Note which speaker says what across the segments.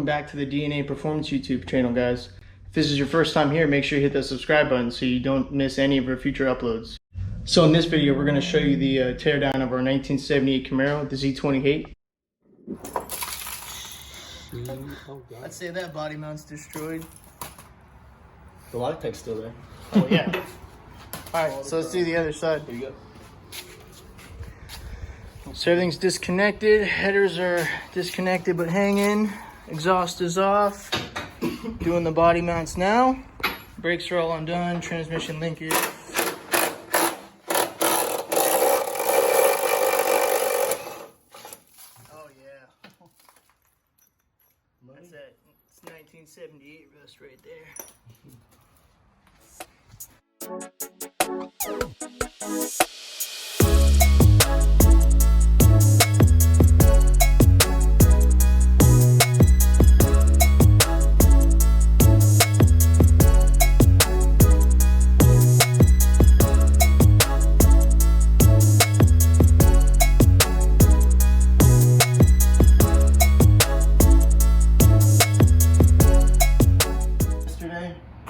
Speaker 1: welcome back to the DNA Performance YouTube channel, guys. If this is your first time here, make sure you hit the subscribe button so you don't miss any of our future uploads. So in this video, we're going to show you the teardown of our 1978 Camaro, the Z28. I'd say that body mount's destroyed.
Speaker 2: The Logitech's still there.
Speaker 1: Oh yeah. Alright, so let's do the other side.
Speaker 2: Here you go.
Speaker 1: So everything's disconnected, headers are disconnected but hanging, exhaust is off, doing the body mounts now, brakes are all undone, transmission linkage. Oh yeah, that's that, it's 1978 rust right there.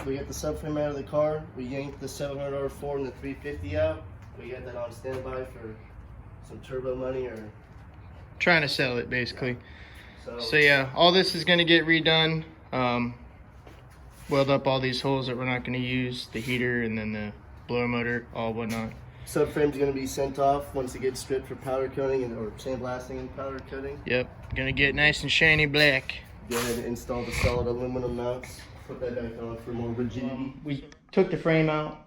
Speaker 2: We got the subframe out of the car. We yanked the 700 R4 and the 350 out. We got that on standby for some turbo money or
Speaker 1: Trying to sell it basically. So yeah, all this is going to get redone. Weld up all these holes that we're not going to use, the heater and then the blower motor, all whatnot.
Speaker 2: Subframe's going to be sent off once it gets stripped for powder coating or sandblasting and powder coating.
Speaker 1: Yep, going to get nice and shiny black.
Speaker 2: Go ahead and install the solid aluminum mounts. Put that back on for more rigidity.
Speaker 1: We took the frame out,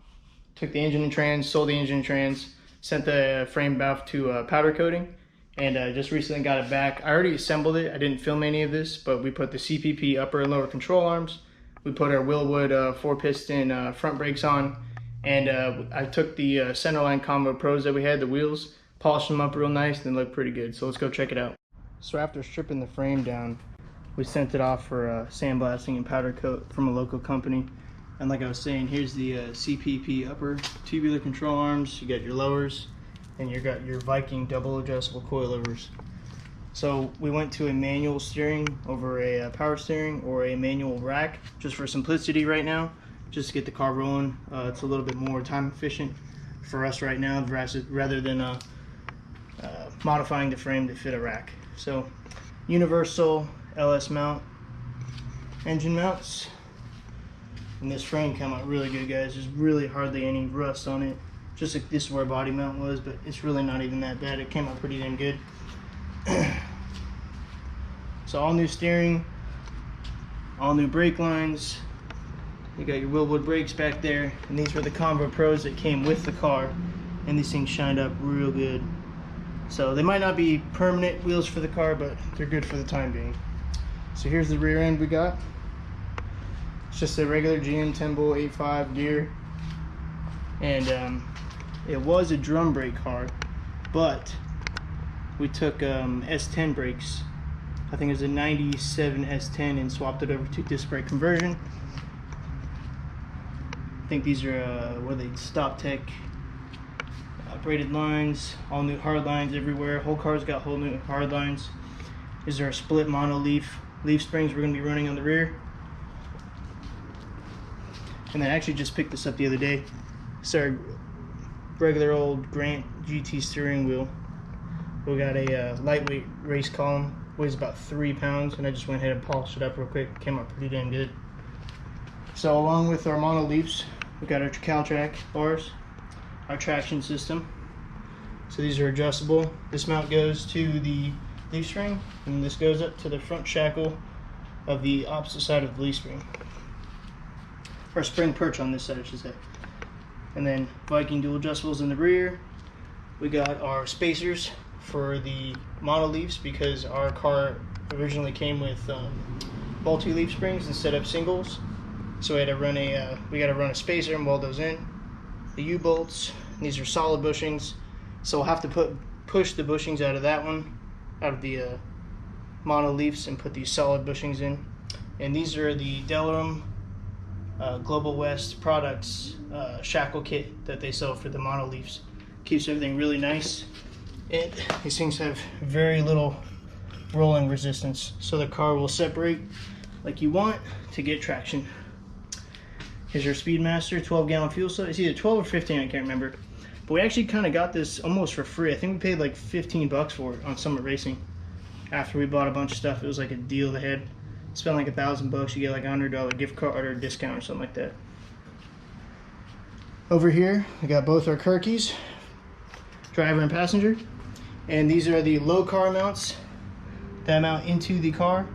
Speaker 1: took the engine and trans, sold the engine and trans, sent the frame back to powder coating, and just recently got it back. I already assembled it. I didn't film any of this, but we put the CPP upper and lower control arms. We put our Willwood 4-piston front brakes on, and I took the Centerline Combo Pros that we had, the wheels, polished them up real nice, and they look pretty good. So let's go check it out. So after stripping the frame down, we sent it off for sandblasting and powder coat from a local company. And like I was saying, here's the CPP upper tubular control arms. You got your lowers, and you got your Viking double adjustable coilovers. So we went to a manual steering over a power steering or a manual rack, just for simplicity right now, just to get the car rolling. It's a little bit more time efficient for us right now, rather than modifying the frame to fit a rack. So universal LS mount, engine mounts, and this frame came out really good, guys. There's really hardly any rust on it. Just like this is where body mount was, but it's really not even that bad. It came out pretty damn good. So all new steering, all new brake lines. You got your Willwood brakes back there, and these were the Combo Pros that came with the car, and these things shined up real good. So they might not be permanent wheels for the car, but they're good for the time being. So here's the rear end we got. It's just a regular GM 10-bolt 8.5 gear, and it was a drum brake car, but we took S10 brakes. I think it was a 97 S10 and swapped it over to disc brake conversion. I think these are what are they, Stop Tech braided lines, all new hard lines everywhere. Whole car's got whole new hard lines. These are split mono leaf springs we're going to be running on the rear. And then I actually just picked this up the other day. It's our regular old Grant GT steering wheel. We got a lightweight race column, weighs about 3 pounds, and I just went ahead and polished it up real quick. Came out pretty damn good. So along with our mono leafs, we got our CalTrack bars, our traction system. So these are adjustable. This mount goes to the leaf spring, and this goes up to the front shackle of the opposite side of the leaf spring, or spring perch on this side, I should say. And then Viking dual adjustables in the rear. We got our spacers for the mono leafs because our car originally came with multi-leaf springs instead of singles. So we had to run a spacer and weld those in. The U-bolts, these are solid bushings. So we'll have to push the bushings out of that one, out of the mono leafs, and put these solid bushings in. And these are the Delrum Global West Products shackle kit that they sell for the mono leafs. Keeps everything really nice. And these things have very little rolling resistance, so the car will separate like you want to get traction. Here's your Speedmaster 12-gallon fuel cell. It's either 12 or 15, I can't remember. But we actually kind of got this almost for free. I think we paid like 15 bucks for it on Summit Racing. After we bought a bunch of stuff, it was like a deal they had. Spend like $1,000 you get like a $100 gift card or discount or something like that. Over here, we got both our car keys, driver and passenger. And these are the low car mounts that mount into the car.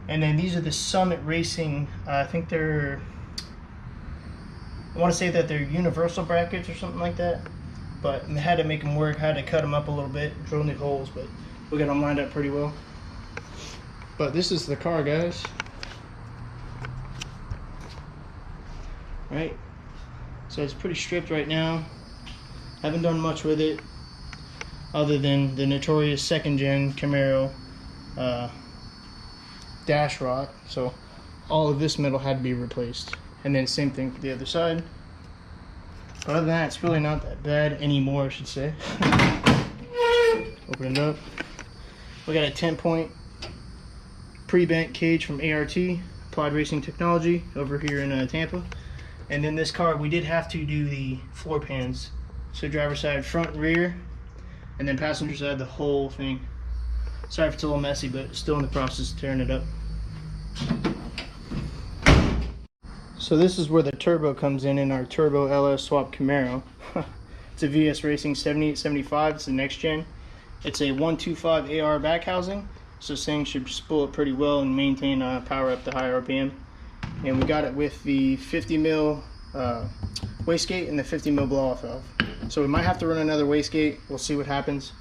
Speaker 1: And then these are the Summit Racing, I think they're, I want to say that they're universal brackets or something like that. But I had to make them work, had to cut them up a little bit, drill new holes, but we got them lined up pretty well. But this is the car, guys. Right? So it's pretty stripped right now. Haven't done much with it other than the notorious second-gen Camaro dash rod. So all of this metal had to be replaced. And then same thing for the other side. But other than that, it's really not that bad anymore, I should say. Open it up. We got a 10-point pre-bent cage from ART, Applied Racing Technology, over here in Tampa. And then this car, we did have to do the floor pans. So driver side, front, rear, and then passenger side, the whole thing. Sorry if it's a little messy, but still in the process of tearing it up. So this is where the turbo comes in our Turbo LS Swap Camaro. It's a VS Racing 7875, it's the next gen. It's a 125 AR back housing, so this thing should spool it pretty well and maintain power up to high RPM. And we got it with the 50 mil wastegate and the 50 mil blow off valve. So we might have to run another wastegate. We'll see what happens.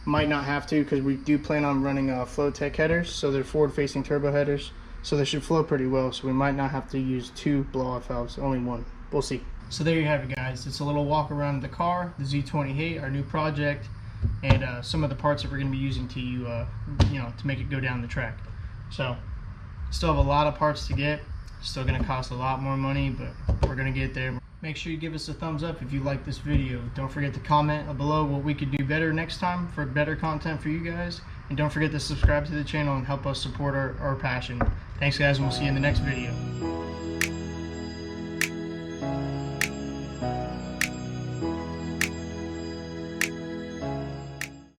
Speaker 1: Might not have to, because we do plan on running Flowtech headers, so they're forward facing turbo headers, so they should flow pretty well. So we might not have to use 2 blow off valves, only 1. We'll see. So there you have it, guys. It's a little walk around the car, the Z28, our new project, and some of the parts that we're going to be using to to make it go down the track. So still have a lot of parts to get. Still going to cost a lot more money, but we're going to get there. Make sure you give us a thumbs up if you like this video. Don't forget to comment below what we could do better next time for better content for you guys. And don't forget to subscribe to the channel and help us support our passion. Thanks, guys, and we'll see you in the next video.